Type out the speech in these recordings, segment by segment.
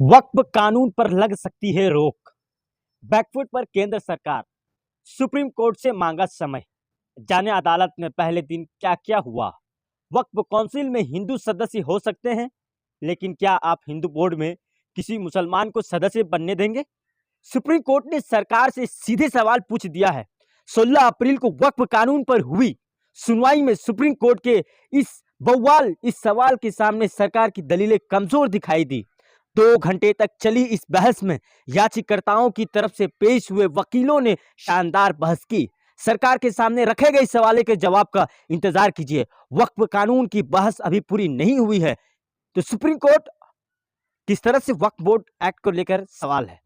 वक्फ कानून पर लग सकती है रोक। बैकफुट पर केंद्र सरकार। सुप्रीम कोर्ट से मांगा समय। जाने अदालत में पहले दिन क्या क्या हुआ। वक्फ काउंसिल में हिंदू सदस्य हो सकते हैं, लेकिन क्या आप हिंदू बोर्ड में किसी मुसलमान को सदस्य बनने देंगे? सुप्रीम कोर्ट ने सरकार से सीधे सवाल पूछ दिया है। 16 अप्रैल को वक्फ कानून पर हुई सुनवाई में सुप्रीम कोर्ट के इस सवाल के सामने सरकार की दलीलें कमजोर दिखाई दी। 2 घंटे तक चली इस बहस में याचिकाकर्ताओं की तरफ से पेश हुए वकीलों ने शानदार बहस की। सरकार के सामने रखे गए सवाल के जवाब का इंतजार कीजिए। वक्फ कानून की बहस अभी पूरी नहीं हुई है, तो सुप्रीम कोर्ट किस तरह से वक्फ बोर्ड एक्ट को लेकर सवाल है।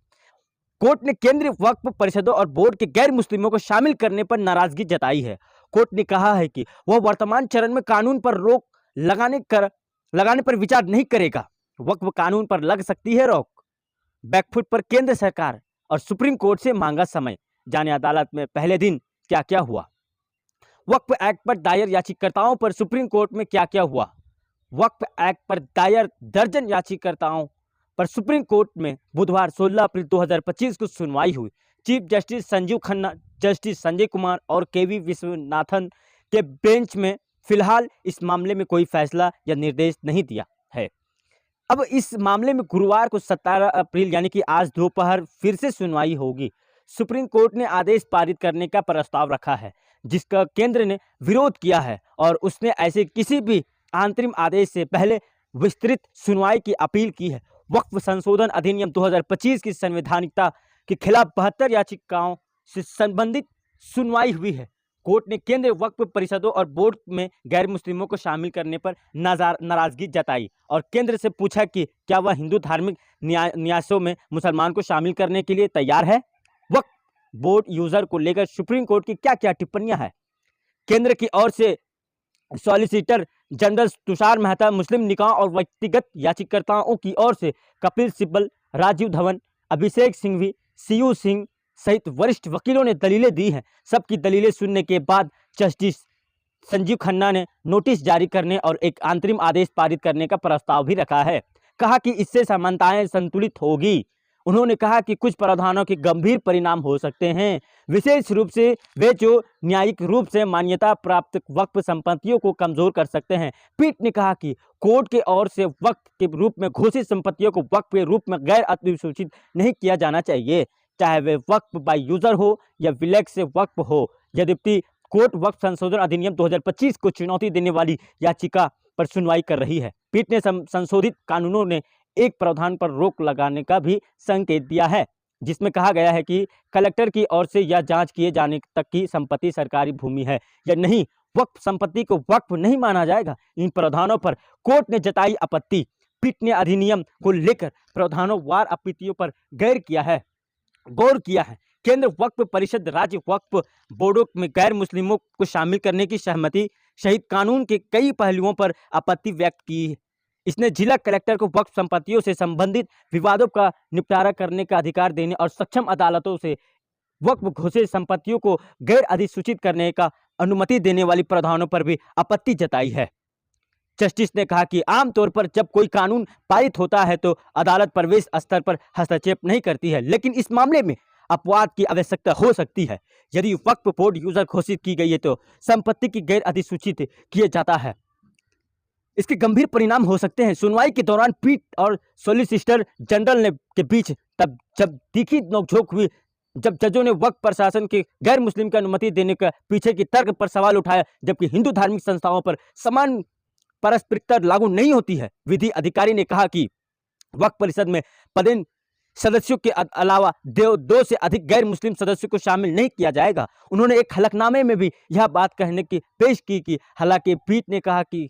कोर्ट ने केंद्रीय वक्फ परिषदों और बोर्ड के गैर मुस्लिमों को शामिल करने पर नाराजगी जताई है। कोर्ट ने कहा है कि वह वर्तमान चरण में कानून पर रोक लगाने पर विचार नहीं करेगा। वक्फ कानून पर लग सकती है रोक। बैकफुट पर केंद्र सरकार और सुप्रीम कोर्ट से मांगा समय। जाने अदालत में पहले दिन क्या क्या हुआ। वक्फ एक्ट पर दायर याचिकाकर्ताओं पर सुप्रीम कोर्ट में क्या क्या हुआ। वक्फ एक्ट पर दायर दर्जन याचिकाकर्ताओं पर सुप्रीम कोर्ट में बुधवार 16 अप्रैल 2025 को सुनवाई हुई। Chief justice Sanjeev Khanna, justice Sanjay Kumar और केवी विश्वनाथन के बेंच में फिलहाल इस मामले में कोई फैसला या निर्देश नहीं दिया है। अब इस मामले में गुरुवार को 17 अप्रैल यानी कि आज दोपहर फिर से सुनवाई होगी। सुप्रीम कोर्ट ने आदेश पारित करने का प्रस्ताव रखा है, जिसका केंद्र ने विरोध किया है और उसने ऐसे किसी भी अंतरिम आदेश से पहले विस्तृत सुनवाई की अपील की है। वक्फ संशोधन अधिनियम 2025 की संवैधानिकता के खिलाफ 72 याचिकाओं से संबंधित सुनवाई हुई है। कोर्ट ने केंद्रीय वक्फ परिषदों और बोर्ड में गैर मुस्लिमों को शामिल करने पर नाराजगी जताई और केंद्र से पूछा कि क्या वह हिंदू धार्मिक न्यासों में मुसलमान को शामिल करने के लिए तैयार है। वक्फ बोर्ड यूजर को लेकर सुप्रीम कोर्ट की क्या क्या टिप्पणियां हैं। केंद्र की ओर से सॉलिसिटर जनरल तुषार मेहता, मुस्लिम निकाह और व्यक्तिगत याचिकाकर्ताओं की ओर से कपिल सिब्बल, राजीव धवन, अभिषेक सिंघवी, सीयू सिंह सहित वरिष्ठ वकीलों ने दलीलें दी हैं। सबकी दलीलें सुनने के बाद जस्टिस संजीव खन्ना ने नोटिस जारी करने और एक अंतरिम आदेश पारित करने का प्रस्ताव भी रखा है। कहा कि इससे समानताएं संतुलित होगी। उन्होंने कहा कि कुछ प्रावधानों के गंभीर परिणाम हो सकते हैं, विशेष रूप से वे जो न्यायिक रूप से मान्यता प्राप्त वक्फ संपत्तियों को कमजोर कर सकते हैं। पीठ ने कहा कि कोर्ट के ओर से वक्फ के रूप में घोषित संपत्तियों को वक्फ के रूप में गैर अधिसूचित नहीं किया जाना चाहिए, चाहे वे वक्फ बाय यूजर हो या विलय से वक्फ हो। यद्यपि कोर्ट वक्फ संशोधन अधिनियम 2025 को चुनौती देने वाली याचिका पर सुनवाई कर रही है। पीठ ने संशोधित कानूनों ने एक प्रावधान पर रोक लगाने का भी संकेत दिया है, जिसमें कहा गया है कि कलेक्टर की ओर से यह जांच किए जाने तक की संपत्ति सरकारी भूमि है या नहीं, वक्फ संपत्ति को वक्फ नहीं माना जाएगा। इन प्रावधानों पर कोर्ट ने जताई आपत्ति। पीठ ने अधिनियम को लेकर प्रावधानों वार आपत्तियों पर गौर किया है। केंद्र वक्फ परिषद, राज्य वक्फ बोर्डों में गैर मुस्लिमों को शामिल करने की सहमति सहित कानून के कई पहलुओं पर आपत्ति व्यक्त की है। इसने जिला कलेक्टर को वक्फ संपत्तियों से संबंधित विवादों का निपटारा करने का अधिकार देने और सक्षम अदालतों से वक्फ घोषित संपत्तियों को गैर अधिसूचित करने का अनुमति देने वाली प्रावधानों पर भी आपत्ति जताई है। जस्टिस ने कहा कि आमतौर पर जब कोई कानून पारित होता है तो अदालत प्रवेश स्तर पर हस्तक्षेप नहीं करती है, लेकिन इस मामले में अपवाद की आवश्यकता हो सकती है। यदि वक्फ बोर्ड यूजर घोषित की गई है तो संपत्ति की गैर अधिसूचित किया जाता है, इसके गंभीर परिणाम हो सकते हैं। सुनवाई के दौरान पीठ और सॉलिसिटर जनरल के बीच जब तीखी नोकझोंक हुई, जब जजों ने वक्फ प्रशासन के गैर मुस्लिम की अनुमति देने का पीछे की तर्क पर सवाल उठाया, जबकि हिंदू धार्मिक संस्थाओं पर समान पारस्परिकता लागू नहीं होती है। विधि अधिकारी ने कहा कि वक्फ परिषद में पदेन सदस्यों के अलावा दो से अधिक गैर मुस्लिम सदस्यों को शामिल नहीं किया जाएगा। उन्होंने एक हलफनामे में भी यह बात कहने की पेश की कि हालांकि पीठ ने कहा कि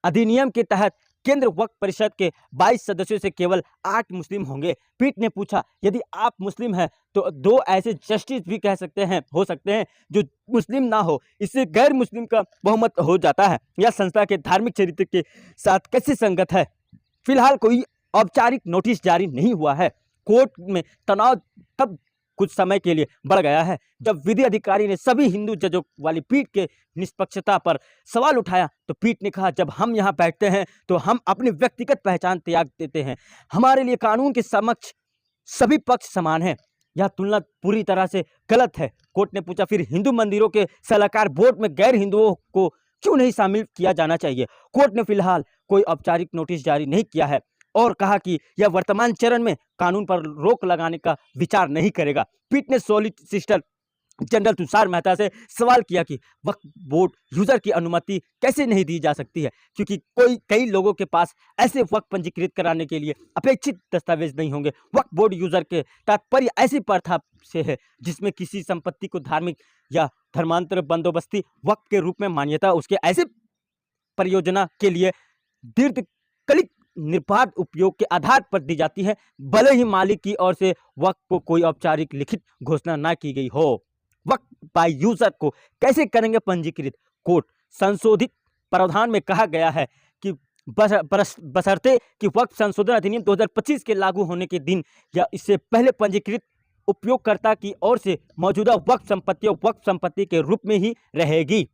अधिनियम के तहत केंद्र वक्फ परिषद के 22 सदस्यों से केवल 8 मुस्लिम होंगे। पीठ ने पूछा, यदि आप मुस्लिम हैं तो 2 ऐसे जस्टिस भी हो सकते हैं जो मुस्लिम ना हो, इससे गैर मुस्लिम का बहुमत हो जाता है। यह संस्था के धार्मिक चरित्र के साथ कैसे संगत है। फिलहाल कोई औपचारिक नोटिस जारी नहीं हुआ है। कोर्ट में तनाव तब कुछ समय के लिए बढ़ गया है। जब विधि अधिकारी ने सभी हिंदू जजों वाली पीठ के निष्पक्षता पर सवाल उठाया तो पीठ ने कहा, जब हम यहाँ बैठते हैं तो हम अपनी व्यक्तिगत पहचान त्याग देते हैं। हमारे लिए कानून के समक्ष सभी पक्ष समान हैं। यह तुलना पूरी तरह से गलत है। कोर्ट ने पूछा, फिर हिंदू मंदिरों के सलाहकार बोर्ड में गैर हिंदुओं को क्यों नहीं शामिल किया जाना चाहिए? कोर्ट ने फिलहाल कोई औपचारिक नोटिस जारी नहीं किया है और कहा कि यह वर्तमान चरण में कानून पर रोक लगाने का विचार नहीं करेगा। पीठ ने सॉलिसिटर जनरल तुषार मेहता से सवाल किया कि वक्फ बोर्ड यूजर की अनुमति कैसे नहीं दी जा सकती है, क्योंकि कई लोगों के पास ऐसे वक्फ पंजीकृत कराने के लिए अपेक्षित दस्तावेज नहीं होंगे। वक्फ बोर्ड यूजर के तात्पर्य ऐसी प्रथा से है जिसमें किसी संपत्ति को धार्मिक या धर्मांतर बंदोबस्ती वक्फ के रूप में मान्यता उसके ऐसे परियोजना के लिए दीर्घकालिक निर्बाध उपयोग के आधार पर दी जाती है, भले ही मालिक की ओर से वक्फ को कोई औपचारिक लिखित घोषणा न की गई हो। वक्फ बाय यूजर को कैसे करेंगे पंजीकृत? कोर्ट संशोधित प्रावधान में कहा गया है कि बशर्ते कि वक्फ संशोधन अधिनियम 2025 के लागू होने के दिन या इससे पहले पंजीकृत उपयोगकर्ता की ओर से मौजूदा वक्फ संपत्ति के रूप में ही रहेगी।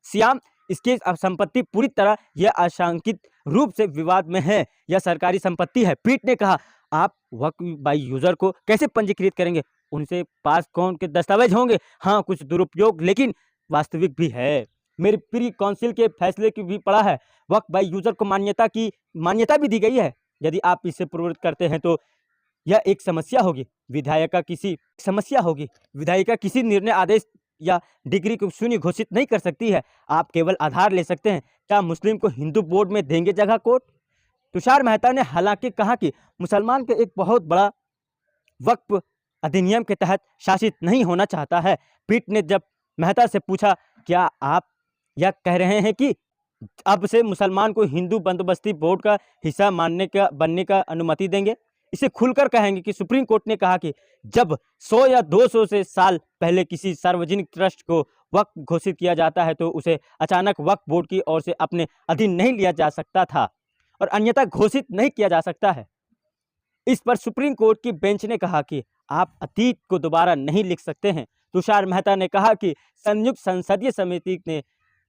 श्याम, इसकी संपत्ति पूरी तरह यह आशंकित रूप से विवाद में है, यह सरकारी संपत्ति है। पीठ ने कहा, आप वक्फ बाय यूजर को कैसे पंजीकृत करेंगे? उनसे पास कौन के दस्तावेज होंगे? हाँ, कुछ दुरुपयोग लेकिन वास्तविक भी है। मेरी प्री काउंसिल के फैसले की भी पढ़ा है। वक्फ बाय यूजर को मान्यता भी दी गई है। यदि आप इसे प्रवृत्त करते हैं तो यह एक समस्या होगी। विधायिका किसी निर्णय आदेश या डिग्री को शून्य घोषित नहीं कर सकती है। आप केवल आधार ले सकते हैं। क्या मुस्लिम को हिंदू बोर्ड में देंगे जगह? कोर्ट तुषार मेहता ने हालांकि कहा कि मुसलमान के एक बहुत बड़ा वक्फ अधिनियम के तहत शासित नहीं होना चाहता है। पीठ ने जब मेहता से पूछा, क्या आप यह कह रहे हैं कि अब से मुसलमान को हिंदू बंदोबस्ती बोर्ड का हिस्सा बनने का अनुमति देंगे? इसे खुलकर कहेंगे कि सुप्रीम कोर्ट ने कहा कि जब 100 या 200 से साल पहले किसी सार्वजनिक ट्रस्ट को वक्फ घोषित किया जाता है तो उसे अचानक वक्फ बोर्ड की ओर से अपने अधीन नहीं लिया जा सकता था और अन्यथा घोषित नहीं किया जा सकता है। इस पर सुप्रीम कोर्ट की बेंच ने कहा कि आप अतीत को दोबारा नहीं लिख सकते हैं। तुषार मेहता ने कहा कि संयुक्त संसदीय समिति ने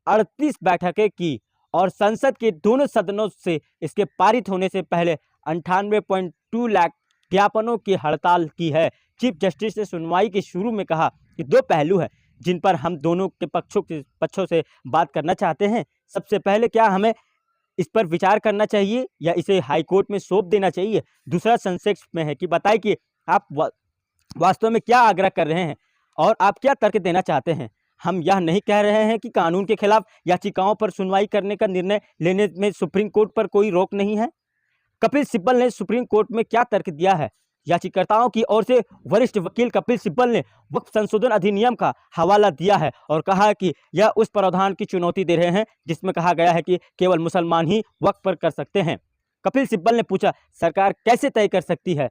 38 बैठकें की और संसद के दोनों सदनों से इसके पारित होने से पहले 98.2 लाख ज्ञापनों की हड़ताल की है। चीफ जस्टिस ने सुनवाई के शुरू में कहा कि दो पहलू हैं जिन पर हम दोनों के पक्षों से बात करना चाहते हैं। सबसे पहले, क्या हमें इस पर विचार करना चाहिए या इसे हाईकोर्ट में सौंप देना चाहिए? दूसरा संक्षेप में है कि बताइए कि आप वास्तव में क्या आग्रह कर रहे हैं और आप क्या तर्क देना चाहते हैं। हम यह नहीं कह रहे हैं कि कानून के खिलाफ याचिकाओं पर सुनवाई करने का निर्णय लेने में सुप्रीम कोर्ट पर कोई रोक नहीं है। कपिल सिब्बल ने सुप्रीम कोर्ट में क्या तर्क दिया है? याचिकाकर्ताओं की ओर से वरिष्ठ वकील कपिल सिब्बल ने वक्फ संशोधन अधिनियम का हवाला दिया है और कहा कि यह उस प्रावधान की चुनौती दे रहे हैं जिसमें कहा गया है कि केवल मुसलमान ही वक्फ पर कर सकते हैं। कपिल सिब्बल ने पूछा, सरकार कैसे तय कर सकती है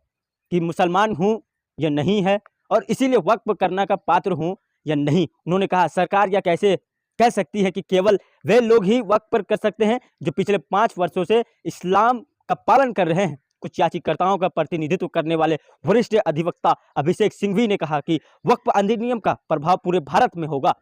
कि मुसलमान हूँ या नहीं है और इसीलिए वक्फ करना का पात्र हूँ या नहीं? उन्होंने कहा, सरकार यह कैसे कह सकती है कि केवल वे लोग ही वक्फ पर कर सकते हैं जो पिछले 5 वर्षों से इस्लाम का पालन कर रहे हैं। कुछ याचिकाकर्ताओं का प्रतिनिधित्व करने वाले वरिष्ठ अधिवक्ता अभिषेक सिंघवी ने कहा कि वक्फ अधिनियम का प्रभाव पूरे भारत में होगा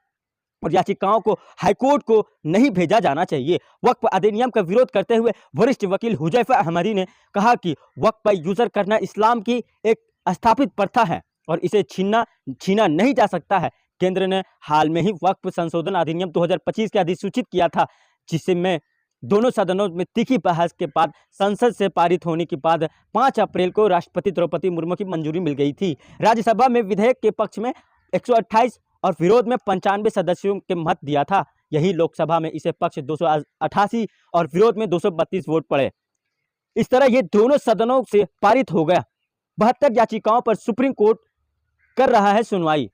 और याचिकाओं को हाईकोर्ट को नहीं भेजा जाना चाहिए। वक्फ अधिनियम का विरोध करते हुए वरिष्ठ वकील हुजैफा अहमदी ने कहा कि वक्फ पर यूजर करना इस्लाम की एक स्थापित प्रथा है और इसे छीना नहीं जा सकता है। केंद्र ने हाल में ही वक्फ संशोधन अधिनियम 2025 के अधिसूचित किया था, जिसमें दोनों सदनों में तीखी बहस के बाद संसद से पारित होने के बाद 5 अप्रैल को राष्ट्रपति द्रौपदी मुर्मू की मंजूरी मिल गई थी। राज्यसभा में विधेयक के पक्ष में 128 और विरोध में 95 सदस्यों के मत दिया था। यही लोकसभा में इसे पक्ष 288 और विरोध में 232 वोट पड़े। इस तरह ये दोनों सदनों से पारित हो गया। 72 याचिकाओं पर सुप्रीम कोर्ट कर रहा है सुनवाई।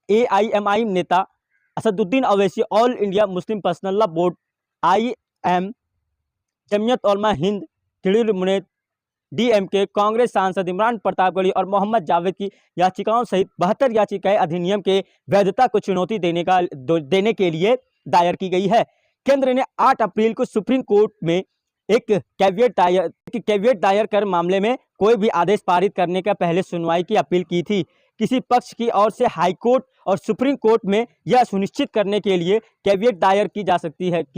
AIMI नेता Asaduddin Owaisi, all India Muslim personal law board IM, Jamiat उलमा हिंद, तृणमूल मुनेत, DMK, कांग्रेस सांसद इमरान प्रतापगढ़ी और मोहम्मद जावेद की याचिकाओं सहित 72 याचिकाएं अधिनियम के वैधता को चुनौती देने के लिए दायर की गई है। केंद्र ने 8 अप्रैल को सुप्रीम कोर्ट में एक कैविएट दायर कर मामले में कोई भी आदेश पारित करने का पहले सुनवाई की अपील की थी किसी पक्ष की ओर से हाई कोर्ट और सुप्रीम कोर्ट में यह सुनिश्चित करने के लिए कैविएट दायर की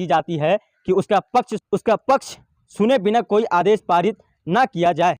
जाती है कि उसका पक्ष सुने बिना कोई आदेश पारित न किया जाए।